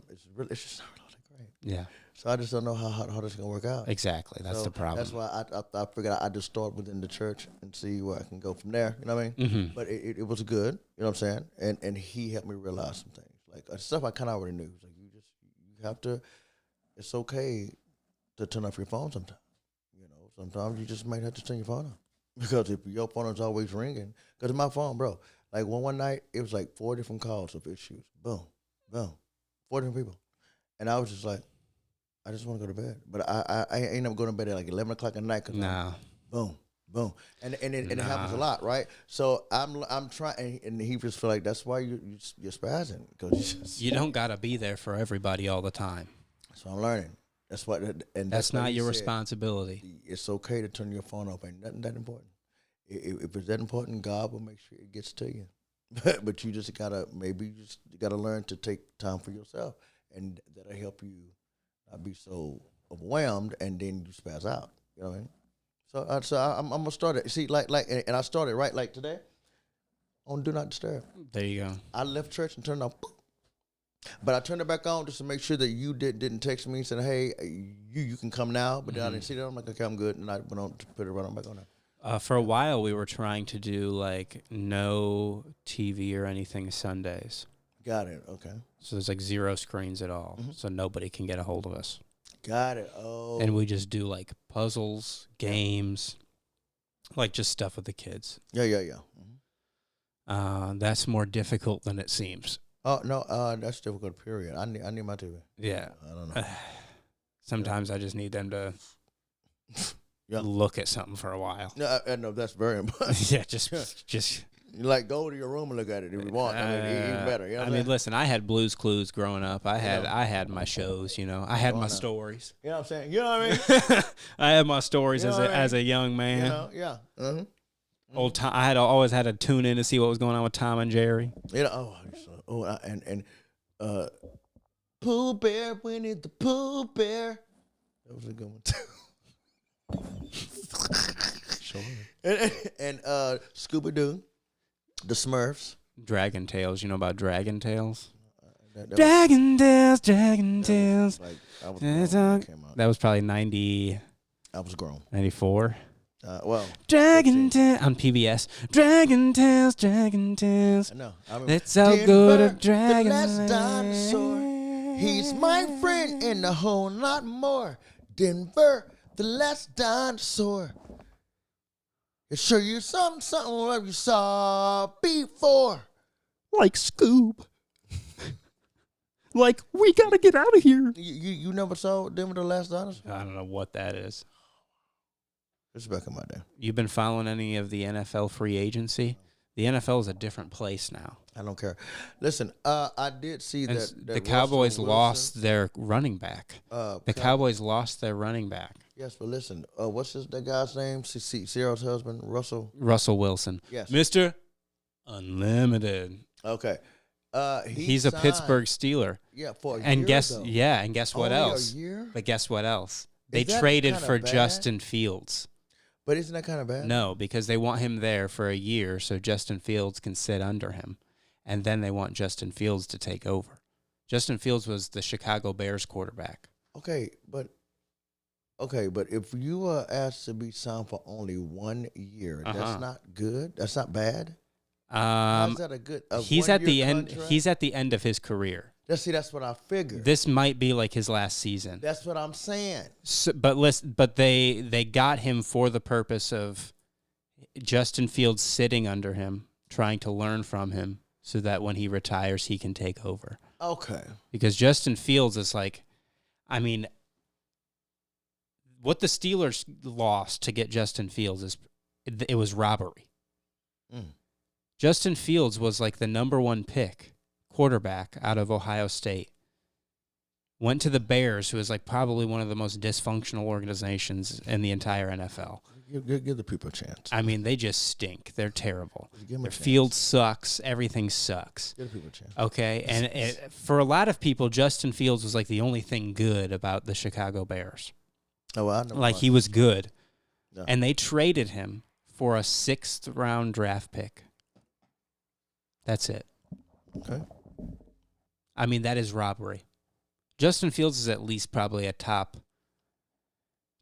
it's just not really great. Yeah. So I just don't know how this is gonna work out. Exactly, that's the problem. That's why I figured I'd just start within the church and see where I can go from there. You know what I mean? Mm-hmm. But it was good. You know what I'm saying? And he helped me realize some things, like stuff I kind of already knew. Like you have to. It's okay to turn off your phone sometimes. You know, sometimes you just might have to turn your phone off because if your phone is always ringing, because my phone, bro. Like one night, it was like 4 different calls of issues. Boom, boom, 4 different people, and I was just like, I just want to go to bed, but I ain't never going to bed at like 11 o'clock at night. No. Boom, boom, and it happens a lot, right? So I'm trying, and he just feel like that's why you're spazzing because you don't gotta be there for everybody all the time. So I'm learning. That's what, and that's not your responsibility. It's okay to turn your phone off. Ain't nothing that important. If it's that important, God will make sure it gets to you. But you just gotta learn to take time for yourself, and that'll help you not be so overwhelmed, and then you spaz out. You know what I mean? So I'm gonna start it. See, and I started right like today on Do Not Disturb. There you go. I left church and turned it off, but I turned it back on just to make sure that you didn't text me and said, "Hey, you can come now." But then I didn't see that. I'm like, "Okay, I'm good," and I went on to put it right on back on there. For a while, we were trying to do like no TV or anything Sundays. Got it. Okay. So there's like 0 screens at all, so nobody can get a hold of us. Got it. Oh. And we just do like puzzles, games, like just stuff with the kids. Yeah. That's more difficult than it seems. Oh no, that's difficult. Period. I need my TV. Yeah. I don't know. Sometimes I just need them to. Look at something for a while. No, no, that's very important. Yeah, just you like go to your room and look at it if you want. I mean, even better. You know what I mean, listen, I had Blue's Clues growing up. I had my shows. You know, I had my stories. You know what I'm saying? You know what I mean? I had my stories as a young man. You know, yeah. Mm-hmm. Old Tom, I always had to tune in to see what was going on with Tom and Jerry. You know, and Pooh Bear, Winnie the Pooh Bear. That was a good one too. Sure. And Scooby Doo, the Smurfs, Dragon Tales. You know about Dragon Tales? Dragon Tales. That was probably 90. I was grown. 94. Well, Dragon Tales on PBS. Dragon Tales. I know. Let's all go to Dragon. The last dinosaur. He's my friend and a whole lot more. Denver. The last dinosaur. It show you something what you saw before. Like Scoob. Like, we gotta get out of here. You never saw Denver the Last Dinosaur? I don't know what that is. It's back in my day. You've been following any of the NFL free agency? The NFL is a different place now. I don't care. Listen, I did see that the Cowboys lost their running back. The Cowboys lost their running back. Yes, but listen, what's that guy's name? Sarah's husband, Russell Wilson. Yes, Mr. Unlimited. Okay, he's a Pittsburgh Steeler. Yeah, for a and year, guess though. yeah, and guess what Only else? A year? But guess what else? They that traded kinda for bad? Justin Fields. But isn't that kind of bad? No, because they want him there for a year so Justin Fields can sit under him, and then they want Justin Fields to take over. Justin Fields was the Chicago Bears quarterback. Okay, but if you are asked to be signed for only 1 year, that's not good. That's not bad. How's that a good? He's at the end. Contract? He's at the end of his career. That's what I figured. This might be like his last season. That's what I'm saying. So, but they got him for the purpose of Justin Fields sitting under him, trying to learn from him, so that when he retires, he can take over. Okay. Because Justin Fields is like, I mean, what the Steelers lost to get Justin Fields it was robbery. Justin Fields was like the number 1 pick quarterback out of Ohio State. Went to the Bears, who is like probably one of the most dysfunctional organizations in the entire NFL. Give the people a chance. I mean, they just stink. They're terrible. Their field sucks. Everything sucks. Give the people a chance. Okay, and for a lot of people, Justin Fields was like the only thing good about the Chicago Bears. Oh, well, I know. Like, he was good. Yeah. And they traded him for a 6th-round draft pick. That's it. Okay. I mean, that is robbery. Justin Fields is at least probably a top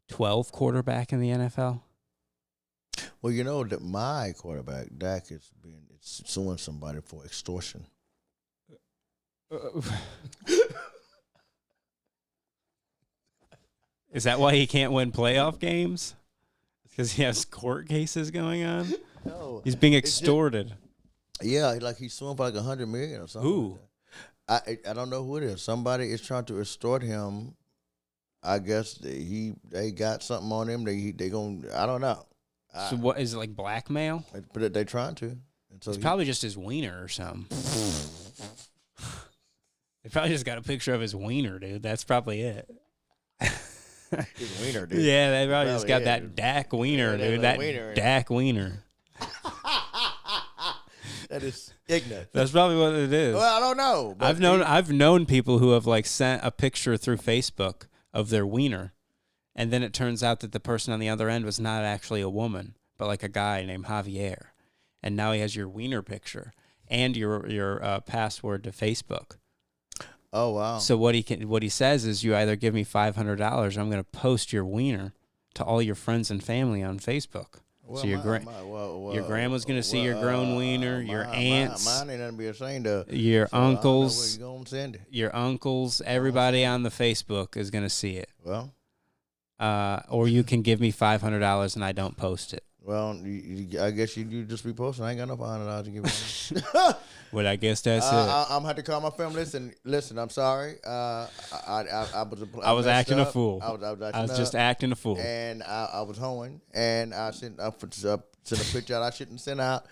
12 quarterback in the NFL. Well, you know that my quarterback, Dak, is suing somebody for extortion. Is that why he can't win playoff games? Because he has court cases going on? No. He's being extorted. Yeah, like he's suing for like $100 million or something. Who? Like I don't know who it is. Somebody is trying to extort him. I guess they got something on him. They gonna, I don't know. So what is it, like blackmail? But they trying to. And so it's probably just his wiener or something. They probably just got a picture of his wiener, dude. That's probably it. His wiener, dude. Yeah, they probably just got that Dak wiener, dude. That Dak wiener. That is ignorant. That's probably what it is. Well, I don't know. I've known people who have like sent a picture through Facebook of their wiener, and then it turns out that the person on the other end was not actually a woman, but like a guy named Javier, and now he has your wiener picture and your password to Facebook. Oh wow! So what he says is, you either give me $500, or I'm going to post your wiener to all your friends and family on Facebook. Well, so your grandma's going to see your grown wiener, your aunts. Mine ain't nothing to be ashamed of. Your so uncles. I don't know where you gonna send it. Your uncles, everybody on the Facebook is going to see it. Well. Or you can give me $500 and I don't post it. Well, I guess you just be posting. I ain't got no $500 to give you. Well, I guess that's it. I'm gonna have to call my family. Listen. I'm sorry. I was acting up. a fool. I was just acting a fool. And I was hoeing, and I sent a picture out I shouldn't send out.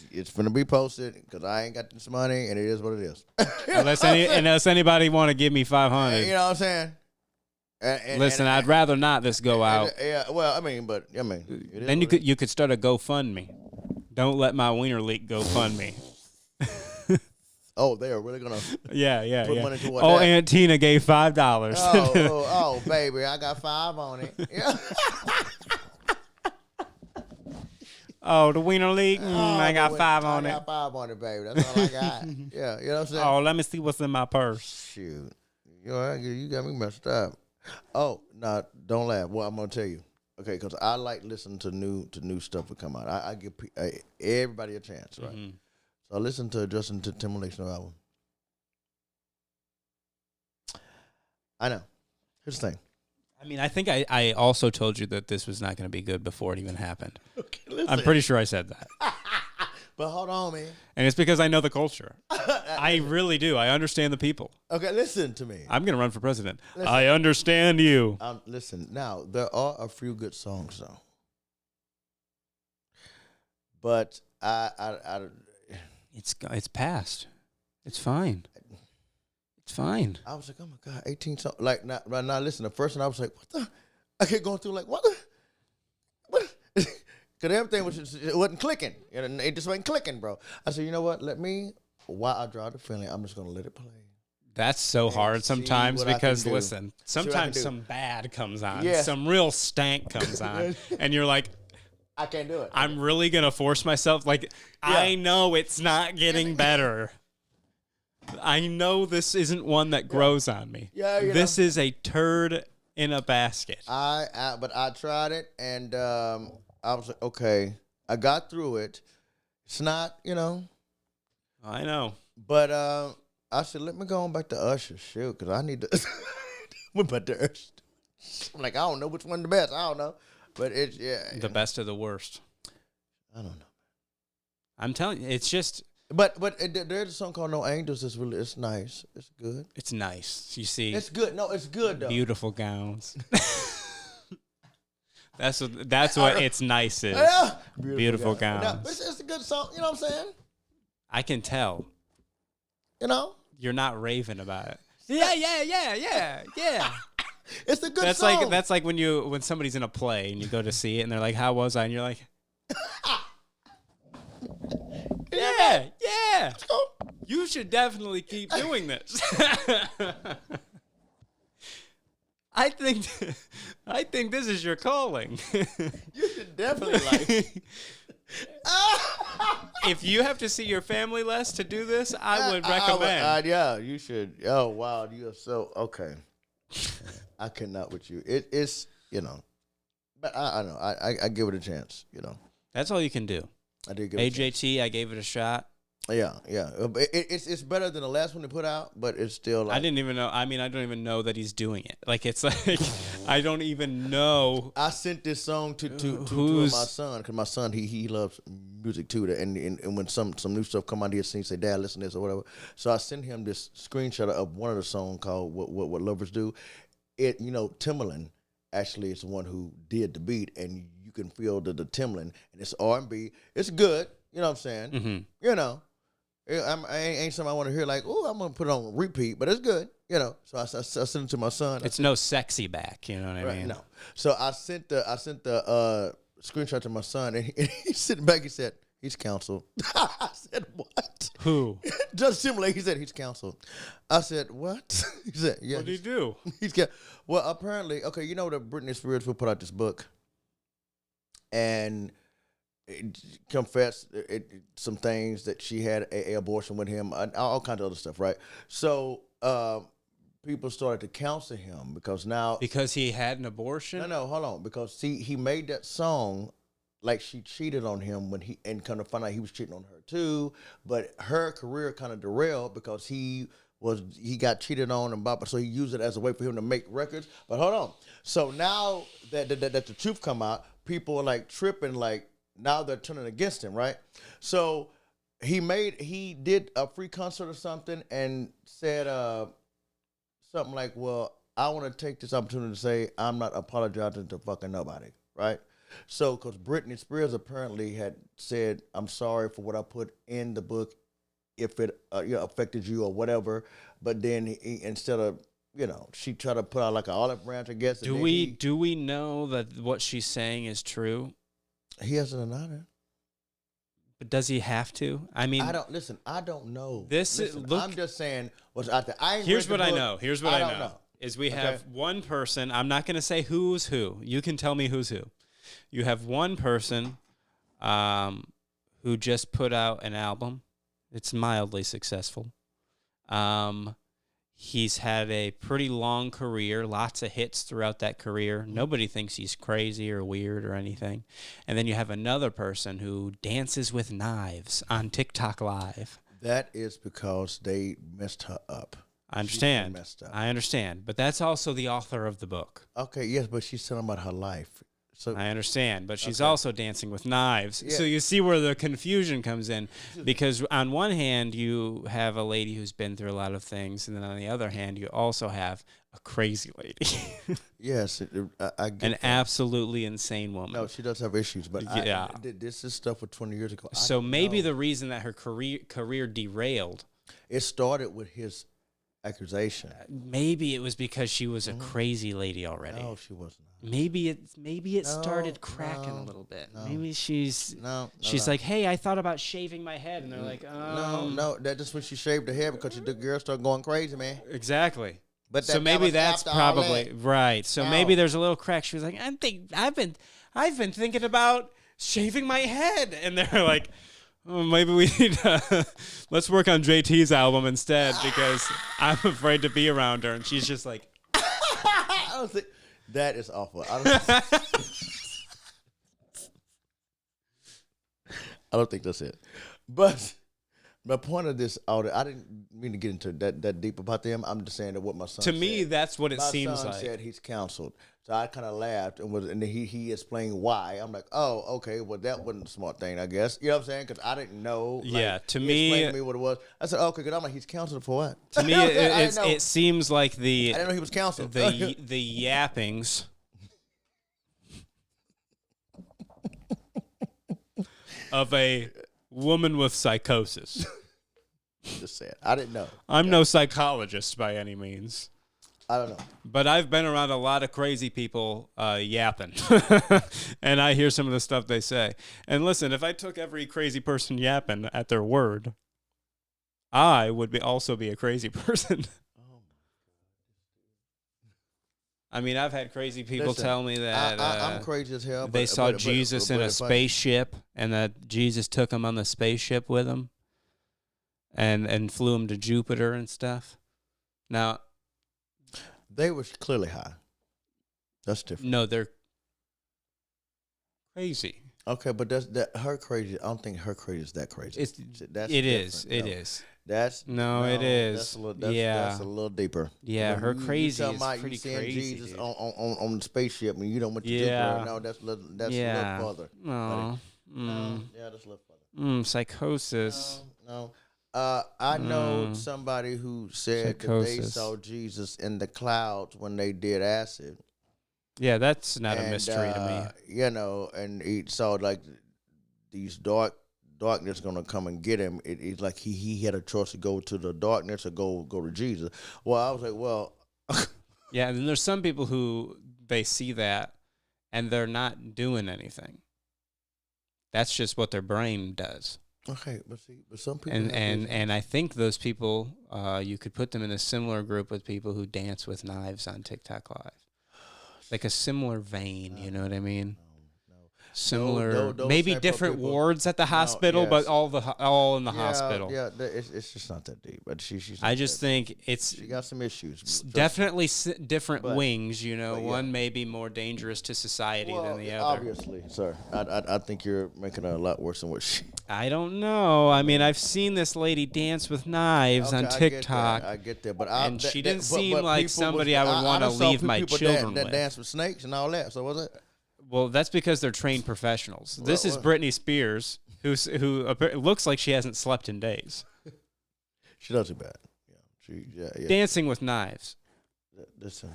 It's gonna be posted because I ain't got this money, and it is what it is. unless anybody want to give me $500, you know what I'm saying? Listen, I'd rather not this go out. Yeah, well, I mean, then you could start a GoFundMe. Don't let my wiener leak GoFundMe. Oh, they are really gonna. Yeah. Put money toward that. Aunt Tina gave $5. Oh, baby, I got $5 on it. Yeah. Oh, the wiener leak. I got $5 on it. I got $5 on it, baby. That's all I got. Yeah, you know what I'm saying. Oh, let me see what's in my purse. Shoot, you got me messed up. Oh, no, don't laugh. Well, I'm gonna tell you, okay, because I like listening to new stuff that come out. I give everybody a chance, right? Mm-hmm. So I listened to Justin Timberlake's new album. I know. Here's the thing. I mean, I think I also told you that this was not going to be good before it even happened. Okay, listen. I'm pretty sure I said that. But hold on, man. And it's because I know the culture. I really do. I understand the people. Okay, listen to me. I'm going to run for president. Listen. I understand you. Listen, now, there are a few good songs, though. But It's past. It's fine. It's fine. I was like, oh, my God, 18 songs. Like, right now, listen, the first one, I was like, what the? I kept going through, like, what the? What? Because everything wasn't clicking. It just wasn't clicking, bro. I said, you know what? While I draw the feeling, I'm just going to let it play. That's so hard sometimes because, listen, sometimes some bad comes on. Yeah. Some real stank comes on. And you're like, I can't do it. I'm really going to force myself. Like, yeah. I know it's not getting better. I know this isn't one that grows on me. Yeah, this is a turd in a basket. But I tried it, and I was like, okay, I got through it. It's not, I know. But I said, let me go on back to Usher, shoot, because I need to. Went back to Usher. I'm like, I don't know which one the best. I don't know. But it's, the best of the worst. I don't know. I'm telling you, it's just. But there's a song called No Angels. It's nice. It's good. It's nice. You see. It's good. No, it's good, though. Beautiful gowns. That's what it's nice is. Yeah. Beautiful gowns. Now, it's a good song. You know what I'm saying? I can tell. You know? You're not raving about it. Yeah. It's a good song. That's like when somebody's in a play and you go to see it and they're like, "How was I?" and you're like, "Yeah. Let's go. You should definitely keep doing this." I think this is your calling. You should definitely like. If you have to see your family less to do this, I would recommend. Yeah, you should. Oh wow, you are so okay. I cannot with you. It's but I know I give it a chance. That's all you can do. I did give it a chance. AJT. I gave it a shot. Yeah. It's better than the last one they put out, but it's still like I didn't even know. I mean, I don't even know that he's doing it. Like it's like I don't even know. I sent this song to my son because my son he loves music too. And when some new stuff come out, he'll say, "Dad, listen to this" or whatever. So I sent him this screenshot of one of the songs called "What Lovers Do." Timbaland actually is the one who did the beat, and you can feel the Timbaland, and it's R&B. It's good. You know what I'm saying? Mm-hmm. I ain't something I want to hear like, oh, I'm going to put it on repeat, but it's good, So I sent it to my son. It's no sexy back, you know what I mean? No. So I sent the screenshot to my son, and he's sitting back. He said, he's counseled. I said, what? Who? Justin Timberlake. He said, he's counseled. I said, what? He said, yeah. What did he do? Well, apparently, okay, you know that Britney Spears will put out this book, and confessed some things that she had a abortion with him, all kinds of other stuff, right? So people started to counsel him because he had an abortion. No, hold on, because he made that song like she cheated on him and kind of found out he was cheating on her too, but her career kind of derailed because he got cheated on and so he used it as a way for him to make records. But hold on, so now that the truth come out, people are like tripping like. Now they're turning against him, right? So he did a free concert or something and said something like, well, I want to take this opportunity to say I'm not apologizing to fucking nobody, right? So, because Britney Spears apparently had said, I'm sorry for what I put in the book if it affected you or whatever, but then instead of, she tried to put out like an olive branch, I guess. Do we know that what she's saying is true? He hasn't denied it. But does he have to? I mean, I don't know. I'm just saying what's out there. Here's what I know. Is we have one person. I'm not going to say who's who. You can tell me who's who. You have one person who just put out an album. It's mildly successful. He's had a pretty long career, lots of hits throughout that career. Nobody thinks he's crazy or weird or anything. And then you have another person who dances with knives on TikTok Live. That is because they messed her up. I understand. Messed up. I understand. But that's also the author of the book. Okay, yes, but she's telling about her life. So I understand, but she's also dancing with knives. Yeah. So you see where the confusion comes in, because on one hand you have a lady who's been through a lot of things, and then on the other hand you also have a crazy lady. Yes, I get an that. Absolutely insane woman. No, she does have issues, but yeah, this is stuff for 20 years ago. So maybe the reason that her career derailed, it started with his accusation. Maybe it was because she was a crazy lady already. No, she wasn't. Maybe it started cracking a little bit. Maybe she's like, hey, I thought about shaving my head, and they're like, no, that's just when she shaved her hair because the girl started going crazy, man. Exactly. But so maybe that's probably right. So maybe there's a little crack. She was like, I've been thinking about shaving my head, and they're like, oh, maybe we need let's work on JT's album instead because I'm afraid to be around her, and she's just like, I don't think. That is awful. I don't think that's it. But my point of this audit, I didn't mean to get into that deep about them. I'm just saying that what my son said. To me, that's what it seems like. My son said he's counseled. So I kind of laughed and he explained why. I'm like, oh, okay, well, that wasn't a smart thing, I guess. You know what I'm saying? Because I didn't know. Yeah, like, to he me. explained to me what it was. I said, okay, because I'm like, he's counseled for what? To me, it seems like I didn't know he was counseled. The yappings of a woman with psychosis. Just saying. I didn't know. I'm no psychologist by any means. I don't know. But I've been around a lot of crazy people yapping. And I hear some of the stuff they say. And listen, if I took every crazy person yapping at their word, I would also be a crazy person. I mean, I've had crazy people tell me that I'm crazy as hell. They saw Jesus in a spaceship, and that Jesus took him on the spaceship with him, and flew him to Jupiter and stuff. Now, they were clearly high. That's different. No, they're crazy. Okay, but that's her crazy. I don't think her crazy is that crazy. It is. That's it is. That's a little deeper. Yeah, her crazy is pretty seeing crazy. Jesus on the spaceship, and you don't went to Jupiter. No, that's a little further. No. Yeah, that's a little further. Psychosis. No. I know somebody who said that they saw Jesus in the clouds when they did acid. Yeah, that's not a mystery to me. You know, and he saw like these darkness gonna come and get him. It's like he had a choice to go to the darkness or go to Jesus. Well, I was like, well, yeah. And then there's some people who they see that and they're not doing anything. That's just what their brain does. Okay, but some people and I think those people you could put them in a similar group with people who dance with knives on TikTok Live, like a similar vein. You know what I mean? Similar, maybe different wards at the hospital, but all in the hospital. Yeah, it's just not that deep. But she's. I just think she got some issues. Definitely different wings. You know, one may be more dangerous to society than the other. Obviously, sir. I think you're making it a lot worse than what she. I don't know. I mean, I've seen this lady dance with knives on TikTok. I get that, but she didn't seem like somebody I would want to leave my children with. That dance with snakes and all that. So was it? Well, that's because they're trained professionals. This is Britney Spears, who looks like she hasn't slept in days. She does it bad. Yeah. Dancing with knives. Listen,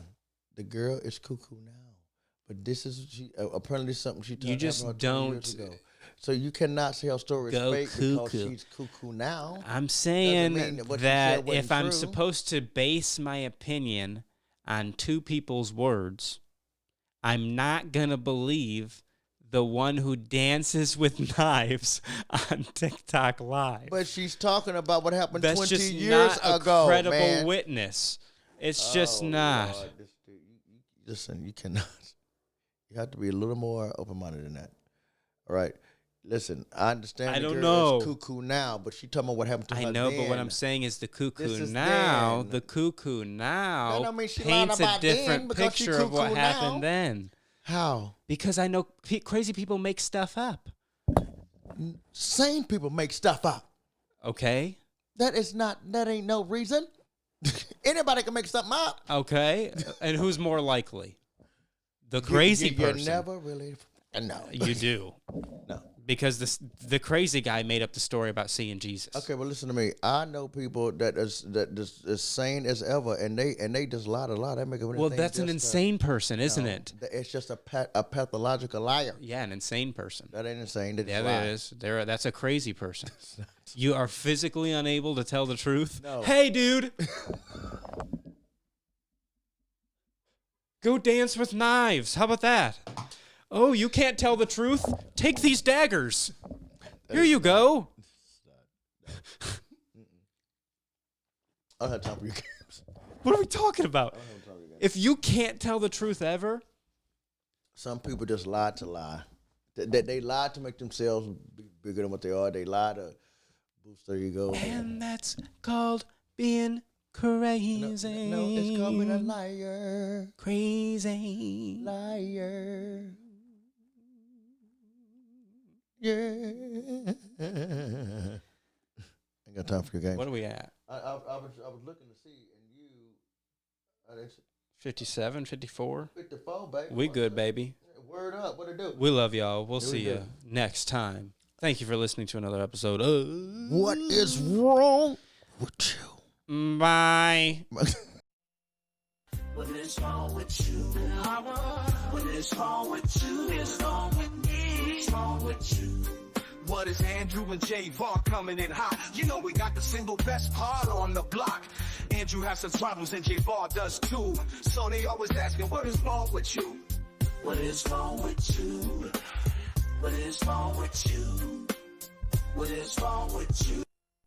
the girl is cuckoo now, but this is apparently something she told you just about don't. 2 years ago. So you cannot say her story is fake because she's cuckoo now. I'm saying that if I'm supposed to base my opinion on two people's words, I'm not going to believe the one who dances with knives on TikTok Live. But she's talking about what happened 20 years ago. That's just not a credible witness. It's just not. Lord. Listen, you cannot. You have to be a little more open-minded than that. All right. Listen, I understand the girl is cuckoo now, but she talking about what happened to her then. I know, but what I'm saying is the cuckoo now paints a different picture of what happened then. How? Because I know crazy people make stuff up. Sane people make stuff up. Okay. That ain't no reason. Anybody can make something up. Okay. And who's more likely? The crazy person. You never really... No. You do. No. Because the crazy guy made up the story about seeing Jesus. Okay, well, listen to me. I know people that is sane as ever, and they just lie a lot. They make up anything. Well, that's an insane person, isn't it? It's just a pathological liar. Yeah, an insane person. That ain't insane. That is. That's a crazy person. You are physically unable to tell the truth? No. Hey, dude. Go dance with knives. How about that? Oh, you can't tell the truth? Take these daggers. Here you go. I don't have time for your games. What are we talking about? If you can't tell the truth ever. Some people just lie to lie. They lie to make themselves bigger than what they are. They lie to boost their ego. And that's called being crazy. No, it's called being a liar. Crazy. Liar. Yeah. Ain't got time for your game. What are we at? I was looking to see, and you. 57, 54? 54, baby. We good, baby. Word up. What it do? We love y'all. We'll see you next time. Thank you for listening to another episode of What is Wrong with You? Bye. What is wrong with you? What is wrong with you? What's wrong with me? What's wrong with you? What is Andrew and J-Var coming in hot? You know we got the single best part on the block. Andrew has some problems and J-Var does too. So they always asking, what is wrong with you? What is wrong with you? What is wrong with you? What is wrong with you?